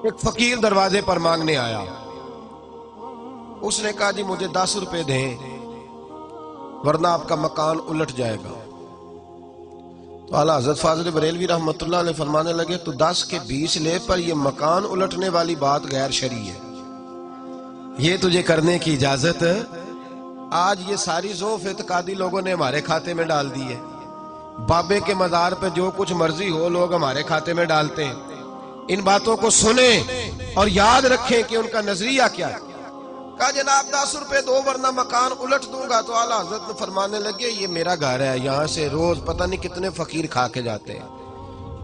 ایک فقیر دروازے پر مانگنے آیا. اس نے کہا جی مجھے 10 روپے دیں ورنہ آپ کا مکان الٹ جائے گا. تو اعلیٰ حضرت فاضل بریلوی رحمۃ اللہ علیہ فرمانے لگے تو 10 کے 20 لے پر یہ مکان الٹنے والی بات غیر شرعی ہے، یہ تجھے کرنے کی اجازت. آج یہ ساری ذوف اعتقادی لوگوں نے ہمارے کھاتے میں ڈال دی ہے. بابے کے مزار پہ جو کچھ مرضی ہو لوگ ہمارے کھاتے میں ڈالتے ہیں. ان باتوں کو سنیں اور یاد رکھیں کہ ان کا نظریہ کیا ہے. کہا جناب 10 روپے دو ورنہ مکان الٹ دوں گا. تو اعلیٰ حضرت نے فرمانے لگے یہ میرا گھر ہے، یہاں سے روز پتہ نہیں کتنے فقیر کھا کے جاتے ہیں،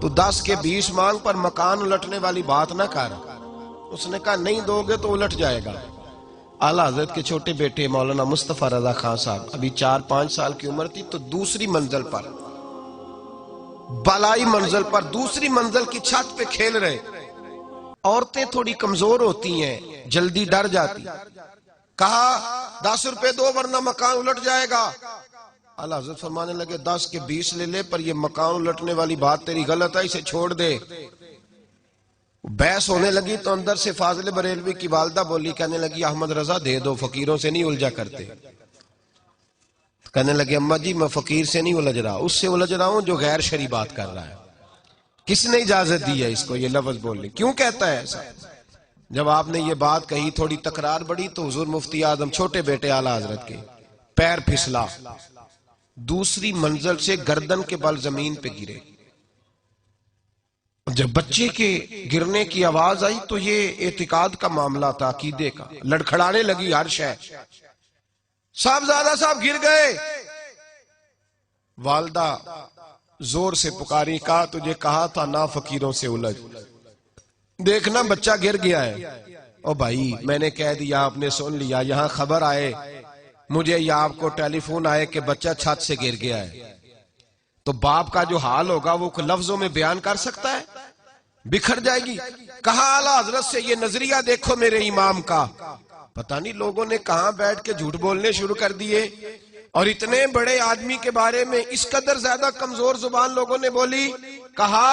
تو 10 کے 20 مانگ پر مکان الٹنے والی بات نہ کر. اس نے کہا نہیں دو گے تو الٹ جائے گا. اعلیٰ حضرت کے چھوٹے بیٹے مولانا مصطفیٰ رضا خان صاحب ابھی 4-5 سال کی عمر تھی، تو دوسری منزل پر، بالائی منزل پر دوسری منزل کی چھت پہ کھیل رہے. عورتیں تھوڑی کمزور ہوتی ہیں، جلدی ڈر جاتی. کہا 10 روپے دو ورنہ مکان الٹ جائے گا. اعلیٰ حضرت فرمانے لگے 10 کے 20 لے لے پر یہ مکان الٹنے والی بات تیری غلط ہے، اسے چھوڑ دے. بحث ہونے لگی تو اندر سے فاضل بریلوی کی والدہ بولی، کہنے لگی احمد رضا دے دو، فقیروں سے نہیں الجھا کرتے. کہنے لگے اماں جی میں فقیر سے نہیں الجھ رہا، اس سے الجھ رہا ہوں جو غیر شرعی بات کر رہا ہے. کس نے اجازت دی ہے اس کو یہ لفظ بولنے؟ کیوں کہتا ہے ایسا؟ جب آپ نے یہ بات کہی تھوڑی تکرار بڑھی تو حضور مفتی اعظم چھوٹے بیٹے اعلیٰ حضرت کے پیر پھسلا، دوسری منزل سے گردن کے بل زمین پہ گرے. جب بچے کے گرنے کی آواز آئی تو یہ اعتقاد کا معاملہ تھا، عقیدے کا. لڑکھڑانے لگی ہر شے. صاحبزادہ صاحب گر گئے. والدہ زور سے پکاری، کہا تجھے کہا تھا نہ فقیروں سے الجھ، دیکھنا بچہ گر گیا ہے. او بھائی میں نے کہہ دیا، آپ نے سن لیا، یہاں خبر آئے مجھے یا آپ کو ٹیلی فون آئے کہ بچہ چھت سے گر گیا ہے، تو باپ کا جو حال ہوگا وہ لفظوں میں بیان کر سکتا ہے؟ بکھر جائے گی. کہا اعلیٰ حضرت سے یہ نظریہ دیکھو میرے امام کا. پتہ نہیں لوگوں نے کہاں بیٹھ کے جھوٹ بولنے شروع کر دیے، اور اتنے بڑے آدمی کے بارے میں اس قدر زیادہ کمزور زبان لوگوں نے بولی. کہا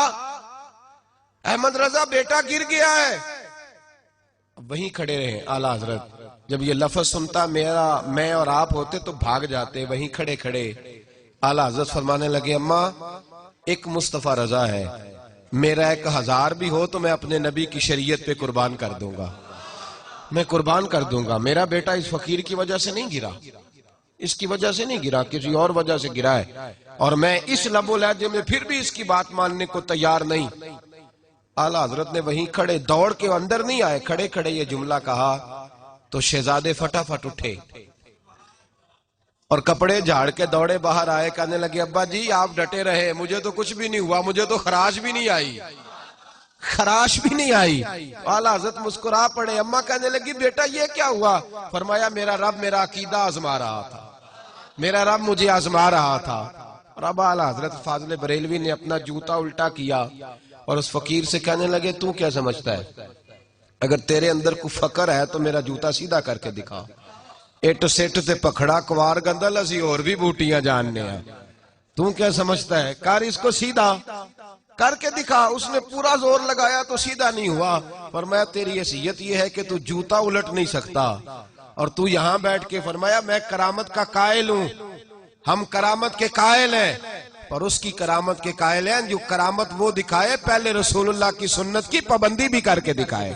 احمد رضا بیٹا گر گیا ہے. وہیں کھڑے رہے اعلیٰ حضرت. جب یہ لفظ سنتا میں اور آپ ہوتے تو بھاگ جاتے. وہیں کھڑے کھڑے اعلیٰ حضرت فرمانے لگے اماں ایک مصطفیٰ رضا ہے، میرا 1000 بھی ہو تو میں اپنے نبی کی شریعت پہ قربان کر دوں گا، میں قربان کر دوں گا. میرا بیٹا اس فقیر کی وجہ سے نہیں گرا، اس کی وجہ سے نہیں گرا، کسی اور وجہ سے گرا ہے، اور میں اس لب و لہجے میں پھر بھی اس کی بات ماننے کو تیار نہیں. اعلیٰ حضرت نے وہیں کھڑے، دوڑ کے اندر نہیں آئے، کھڑے کھڑے یہ جملہ کہا تو شہزادے فٹافٹ اٹھے اور کپڑے جھاڑ کے دوڑے باہر آئے. کہنے لگے ابا جی آپ ڈٹے رہے، مجھے تو کچھ بھی نہیں ہوا، مجھے تو خراش بھی نہیں آئی، خراش بھی نہیں آئی. اعلیٰ حضرت مسکرا پڑے. اماں کہنے لگی بیٹا یہ کیا ہوا؟ فرمایا میرا رب میرا عقیدہ آزما رہا تھا، میرا رب مجھے آزما رہا تھا. اور اب اعلیٰ حضرت فاضل بریلوی نے اپنا جوتا الٹا کیا اور اس فقیر سے کہنے لگے تو کیا سمجھتا ہے؟ اگر تیرے اندر کوئی فقر ہے تو میرا جوتا سیدھا کر کے دکھا. اٹ سٹ تے پکھڑا کوار گندل اسی اور بھی بوٹیاں جاننے ہیں، تو کیا سمجھتا ہے؟ کر اس کو سیدھا کر کے دکھا. اس نے پورا زور لگایا تو سیدھا نہیں ہوا. فرمایا تیری حیثیت یہ ہے کہ تو جوتا الٹ نہیں سکتا، اور تو یہاں بیٹھ کے فرمایا میں کرامت کا قائل ہوں، ہم کرامت کے قائل ہیں، پر اس کی کرامت کے قائل ہیں جو کرامت وہ دکھائے پہلے رسول اللہ کی سنت کی پابندی بھی کر کے دکھائے.